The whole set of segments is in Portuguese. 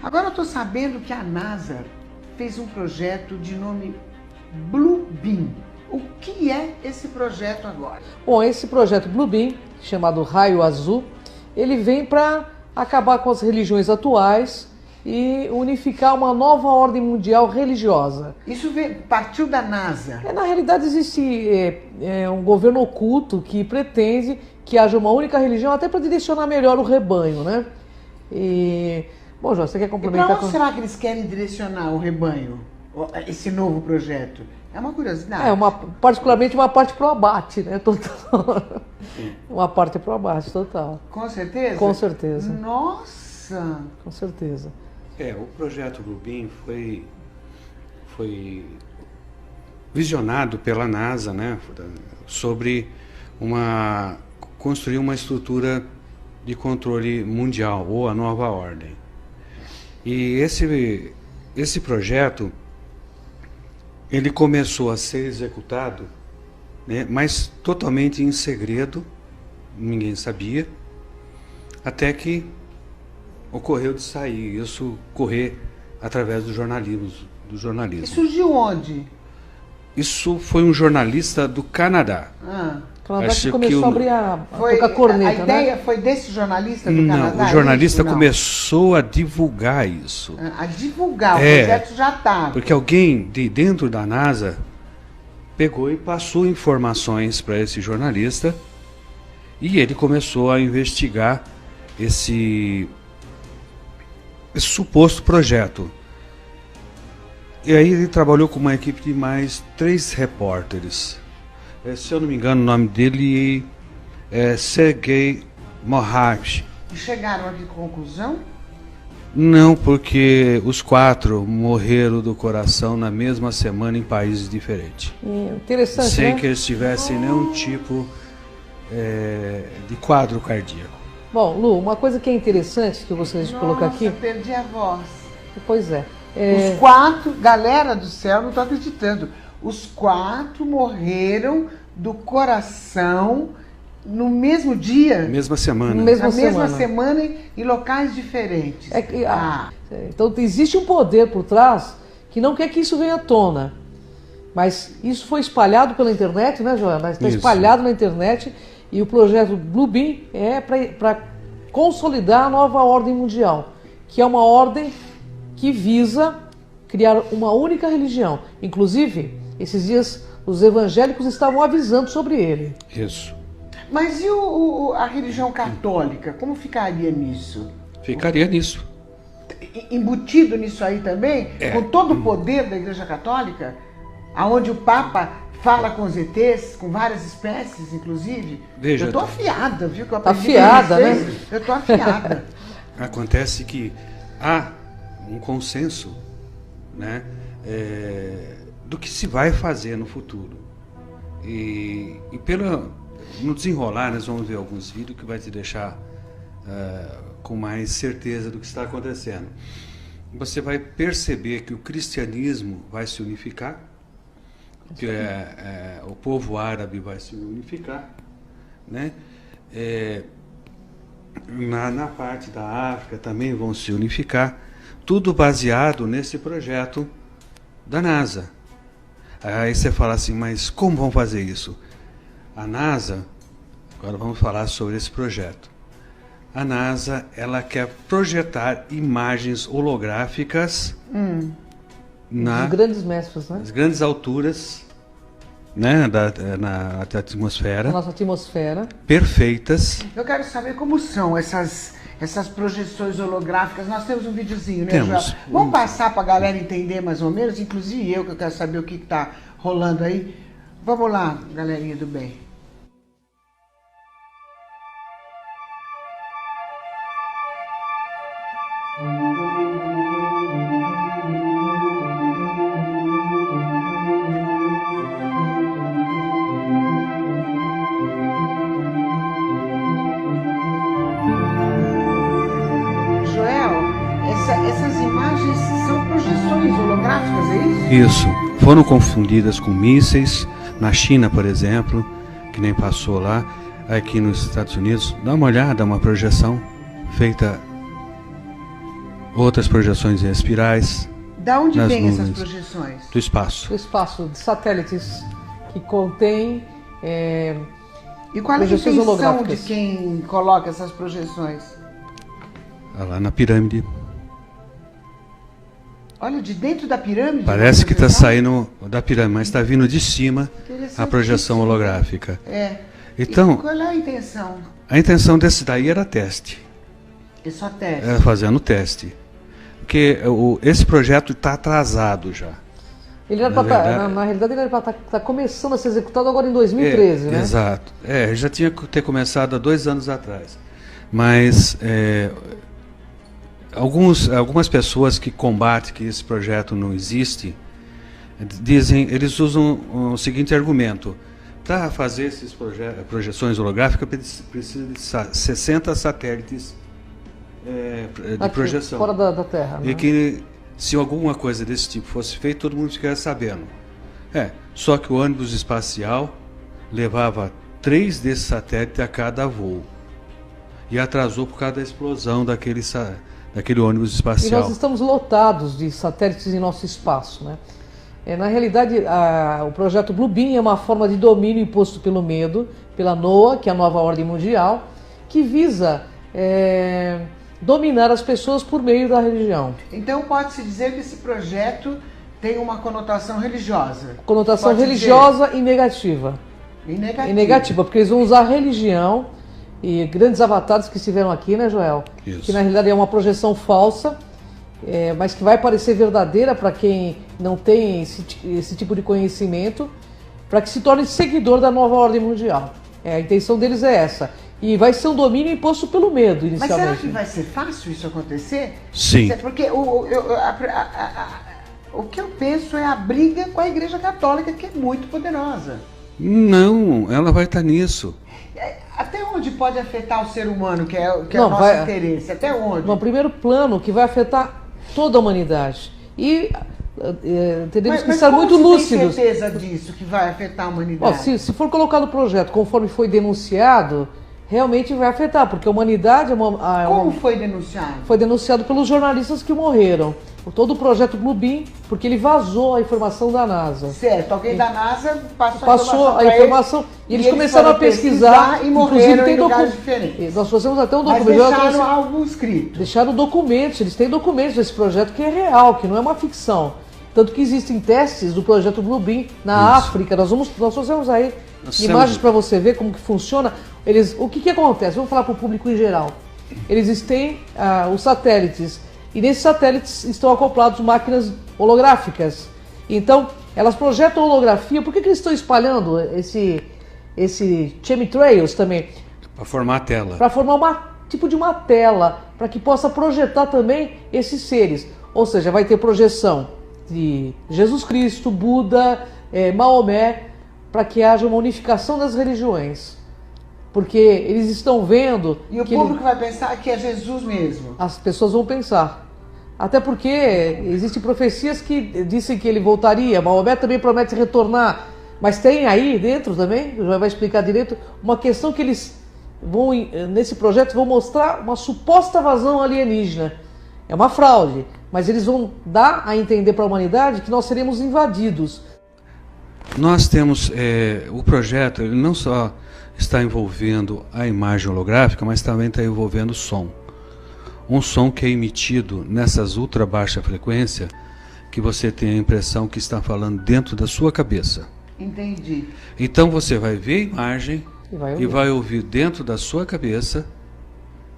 Agora eu estou sabendo que a NASA fez um projeto de nome Bluebeam. O que é esse projeto agora? Bom, esse projeto Bluebeam, chamado Raio Azul, ele vem para acabar com as religiões atuais e unificar uma nova ordem mundial religiosa. Isso partiu da NASA? Na realidade existe um governo oculto que pretende que haja uma única religião até para direcionar melhor o rebanho, né? E, bom, Jorge, você quer complementar? E para onde será que eles querem direcionar o rebanho, esse novo projeto? É uma curiosidade. Particularmente uma parte pro abate, né? Total. Uma parte pro abate, total. Com certeza? Com certeza. Nossa! Com certeza. O projeto Bluebeam foi visionado pela NASA, né? Sobre construir uma estrutura de controle mundial, ou a nova ordem. E esse projeto, ele começou a ser executado, né, mas totalmente em segredo, ninguém sabia, até que ocorreu de sair, isso correr através do jornalismo. E surgiu onde? Isso foi um jornalista do Canadá. O Canadá que começou a abrir a tocar corneta, a ideia, né? foi desse jornalista do Canadá? Não, o jornalista começou a divulgar isso. A divulgar, o projeto já estava. Porque alguém de dentro da NASA pegou e passou informações para esse jornalista e ele começou a investigar esse suposto projeto. E aí ele trabalhou com uma equipe de mais 3 repórteres. Se eu não me engano, o nome dele é Sergei Moravich. E chegaram a que conclusão? Não, porque os 4 morreram do coração na mesma semana em países diferentes. Interessante, sem né? que eles tivessem nenhum tipo de quadro cardíaco. Bom, Lu, uma coisa que é interessante que eu gostaria de colocar aqui... Nossa, perdi a voz. Pois é. Os 4, galera do céu, não estou acreditando. Os 4 morreram do coração no mesmo dia? Mesma semana. Na mesma semana em locais diferentes. Então existe um poder por trás que não quer que isso venha à tona. Mas isso foi espalhado pela internet, né, Joana? Está espalhado na internet e o projeto Bluebeam é para consolidar a nova ordem mundial, que é uma ordem que visa criar uma única religião. Inclusive, esses dias os evangélicos estavam avisando sobre ele. Isso. Mas e a religião católica? Como ficaria nisso? Ficaria nisso. Embutido nisso aí também? Com todo o poder da Igreja Católica? Aonde o Papa fala com os ETs, com várias espécies, inclusive? Veja, eu tô afiada, viu? Que eu tá aprendi afiada, com vocês. né? Eu tô afiada. Acontece que há um consenso, né, do que se vai fazer no futuro. E no desenrolar, nós vamos ver alguns vídeos que vai te deixar com mais certeza do que está acontecendo. Você vai perceber que o cristianismo vai se unificar, que o povo árabe vai se unificar, né? Na parte da África também vão se unificar, tudo baseado nesse projeto da NASA. Aí você fala assim, mas como vão fazer isso? A NASA, agora vamos falar sobre esse projeto. A NASA, ela quer projetar imagens holográficas Os grandes mestres, né? nas grandes alturas, né, na atmosfera. A nossa atmosfera. Perfeitas. Eu quero saber como são essas projeções holográficas. Nós temos um videozinho, né, Temos. João? Vamos passar para a galera entender mais ou menos, inclusive eu, que eu quero saber o que está rolando aí. Vamos lá, galerinha do bem. Essas imagens são projeções holográficas, é isso? Isso. Foram confundidas com mísseis. Na China, por exemplo, que nem passou lá. Aqui nos Estados Unidos, dá uma olhada, uma projeção feita outras projeções em espirais. Da onde nas vêm essas nuvens. projeções? Do espaço. O espaço de satélites que contém E qual é a projeções intenção de holográficas. quem coloca essas projeções? Lá na pirâmide. Olha, de dentro da pirâmide? Parece uma que está projeção? saindo da pirâmide, mas está vindo de cima a projeção holográfica. É. Então, E qual é a intenção? a intenção desse daí era teste. É só teste. Era fazendo teste. Porque esse projeto está atrasado já. Ele era Na pra verdade- na realidade, ele era para estar começando a ser executado agora em 2013, né? Exato. Já tinha que ter começado há 2 anos atrás. Mas algumas pessoas que combatem que esse projeto não existe, eles usam o seguinte argumento: para fazer essas projeções holográficas precisa de 60 satélites de Aqui, projeção. fora da Terra. E né? que se alguma coisa desse tipo fosse feita, todo mundo ficaria sabendo. Só que o ônibus espacial levava 3 desses satélites a cada voo. E atrasou por causa da explosão daquele ônibus E espacial. nós estamos lotados de satélites em nosso espaço, né? Na realidade, o projeto Blue Beam é uma forma de domínio imposto pelo medo, pela NOAA, que é a nova ordem mundial, que visa dominar as pessoas por meio da religião. Então pode-se dizer que esse projeto tem uma conotação religiosa. Conotação Pode-se religiosa e negativa. dizer. E negativa. E negativa, porque eles vão usar a religião e grandes avatares que estiveram aqui, né, Joel? Isso. Que na realidade é uma projeção falsa, mas que vai parecer verdadeira para quem não tem esse tipo de conhecimento, para que se torne seguidor da nova ordem mundial. A intenção deles é essa. E vai ser um domínio imposto pelo medo, Mas inicialmente. será que vai ser fácil isso acontecer? Sim. Porque o que eu penso é a briga com a Igreja Católica, que é muito poderosa. Não, ela vai estar nisso. Até onde pode afetar o ser humano, que é o Não, nosso vai- interesse? Até onde? No primeiro plano, que vai afetar toda a humanidade. E teremos que estar como muito se lúcidos. tem certeza disso, que vai afetar a Ó, humanidade? se for colocado o projeto conforme foi denunciado, realmente vai afetar, porque a humanidade Como foi denunciado? foi denunciado pelos jornalistas que morreram. Todo o projeto Blue Beam, porque ele vazou a informação da NASA. Certo, alguém da NASA Passou a pra informação eles, e eles começaram a foram pesquisar. e morreram em lugares docu- diferentes. Nós trouxemos até um Mas documento. eu deixaram trouxe- algo escrito. Deixaram documentos, eles têm documentos desse projeto que é real, que não é uma ficção. Tanto que existem testes do projeto Blue Beam na África. Nós trouxemos aí Nós imagens temos- para você ver como que funciona. O que acontece? Vamos falar para o público em geral. Eles têm os satélites, e nesses satélites estão acoplados máquinas holográficas. Então, elas projetam holografia. Por que eles estão espalhando esse chemtrails também? Para formar a tela. Para formar tipo de uma tela, para que possa projetar também esses seres. Ou seja, vai ter projeção de Jesus Cristo, Buda, Maomé, para que haja uma unificação das religiões. Porque eles estão vendo E o que público vai pensar que é Jesus mesmo. as pessoas vão pensar. Até porque existem profecias que dizem que ele voltaria, Maomé também promete retornar. Mas tem aí dentro também, já vai explicar direito, uma questão que eles vão, nesse projeto, vão mostrar uma suposta invasão alienígena. É uma fraude, mas eles vão dar a entender para a humanidade que nós seremos invadidos. Nós temos o projeto, ele não só está envolvendo a imagem holográfica, mas também está envolvendo o som. Um som que é emitido nessas ultra baixa frequência, que você tem a impressão que está falando dentro da sua cabeça. Entendi. Então você vai ver a imagem E vai ouvir dentro da sua cabeça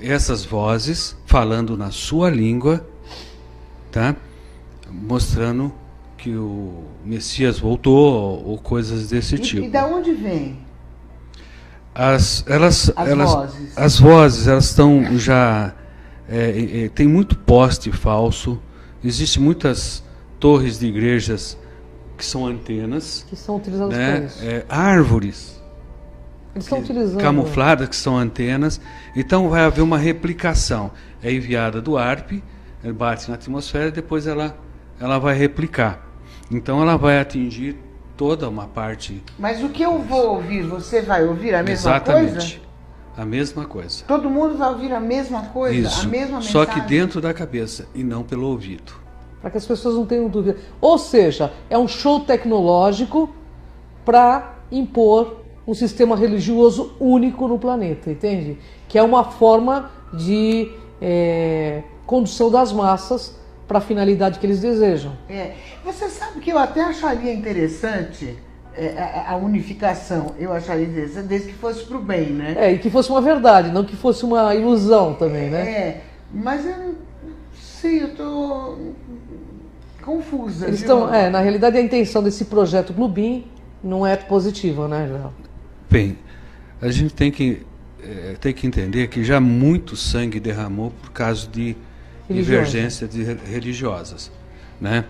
essas vozes falando na sua língua, tá? Mostrando que o Messias voltou ou coisas desse tipo. E da onde vem? As vozes. vozes, elas estão já tem muito poste falso. Existem muitas torres de igrejas que são antenas, Que são utilizados para né? isso. Árvores Eles estão utilizando. camufladas que são antenas. Então vai haver uma replicação. É enviada do ARP, ela bate na atmosfera e depois ela vai replicar. Então ela vai atingir toda uma parte. Mas o que eu vou ouvir, você vai ouvir a mesma Exatamente. coisa? A mesma coisa. Todo mundo vai ouvir a mesma coisa, Isso. a mesma mensagem. Só que dentro da cabeça e não pelo ouvido. Para que as pessoas não tenham dúvida. Ou seja, é um show tecnológico para impor um sistema religioso único no planeta, entende? Que é uma forma de condução das massas para a finalidade que eles desejam. Você sabe que eu até acharia interessante a unificação, eu acharia interessante desde que fosse para o bem, né? E que fosse uma verdade, não que fosse uma ilusão também, né? Mas eu não sei, eu estou confusa. Eles estão, na realidade, a intenção desse projeto Bluebeam não é positiva, né, Joel? Bem, a gente tem que entender que já muito sangue derramou por causa de divergências religiosas, né?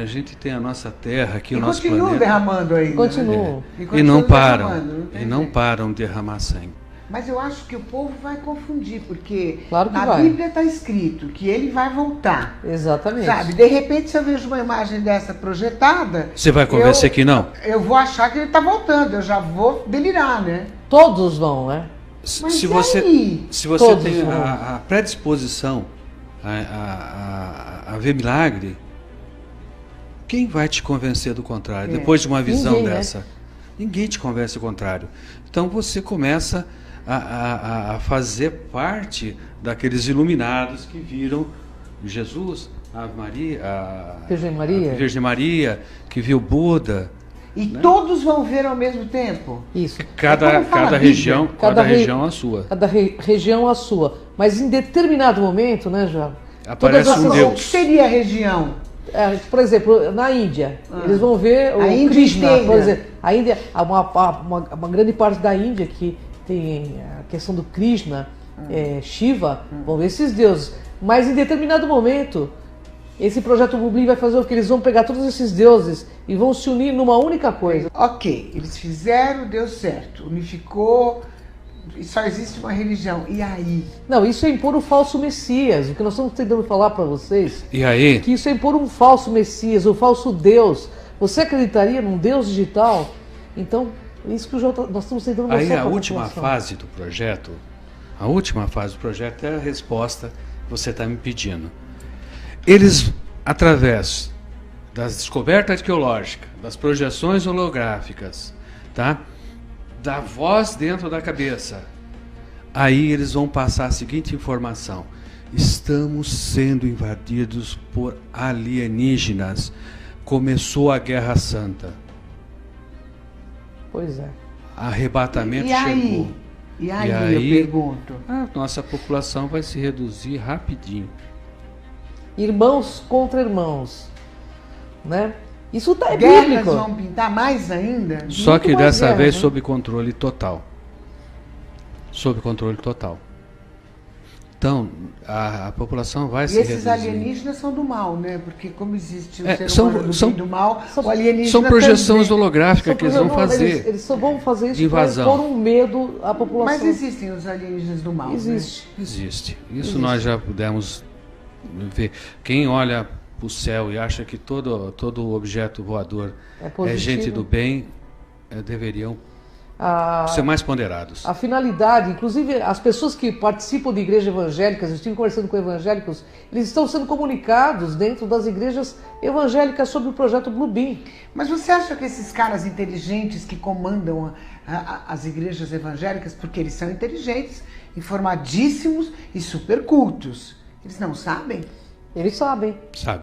A gente tem a nossa terra aqui, o nosso planeta. Continuam derramando ainda. Continuam. Né? E não param. E não param de derramar sangue. Mas eu acho que o povo vai confundir, porque claro que na Bíblia está escrito que ele vai voltar. Exatamente. Sabe? De repente, se eu vejo uma imagem dessa projetada... Você vai convencer que não? Eu vou achar que ele está voltando, eu já vou delirar, né? Todos vão, né? Se você tem a predisposição a ver milagre, quem vai te convencer do contrário? Depois de uma visão dessa? Né? Ninguém te convence do contrário. Então você começa a fazer parte daqueles iluminados que viram Jesus, a Virgem Maria, que viu Buda. E todos vão ver ao mesmo tempo? Isso. Cada região a sua. Cada região a sua. Mas em determinado momento, né, João? Aparece um Deus. O que seria a região? Por exemplo, na Índia, eles vão ver o Krishna, por exemplo. A Índia, uma grande parte da Índia que tem a questão do Krishna, Shiva, vão ver esses deuses. Mas em determinado momento, esse projeto Bluebeam vai fazer o que? Eles vão pegar todos esses deuses e vão se unir numa única coisa. Ok, eles fizeram, deu certo, unificou, e só existe uma religião. E aí? Não, isso é impor o falso Messias. O que nós estamos tentando falar para vocês, e aí? Que isso é impor um falso Messias, um falso Deus. Você acreditaria num Deus digital? Então, é isso que nós estamos tentando mostrar. Aí a última fase do projeto, é a resposta que você está me pedindo. Eles, através das descobertas arqueológicas, das projeções holográficas, tá? Da voz dentro da cabeça, aí eles vão passar a seguinte informação: estamos sendo invadidos por alienígenas. Começou a Guerra Santa. Pois é. Arrebatamento chegou. E aí, eu pergunto? A nossa população vai se reduzir rapidinho. Irmãos contra irmãos, né? Isso é Guerras bíblico. Vão pintar mais ainda? Só que dessa guerra, vez né? sob controle total. Sob controle total. Então, a população vai se reduzir. E esses alienígenas são do mal, né? Porque como existe o ser humano do mal, o alienígena são projeções também. holográficas que eles vão fazer. Eles só vão fazer isso para pôr um medo à população. Mas existem os alienígenas do mal, Existe. Né? Existe. Isso nós já pudemos ver. Quem olha para o céu e acha que todo objeto voador é gente do bem, deveriam ser mais ponderados. A finalidade, inclusive as pessoas que participam de igrejas evangélicas, eu estive conversando com evangélicos, eles estão sendo comunicados dentro das igrejas evangélicas sobre o projeto Bluebeam. Mas você acha que esses caras inteligentes que comandam as igrejas evangélicas, porque eles são inteligentes, informadíssimos e super cultos, eles não sabem? Eles sabem. Sabe.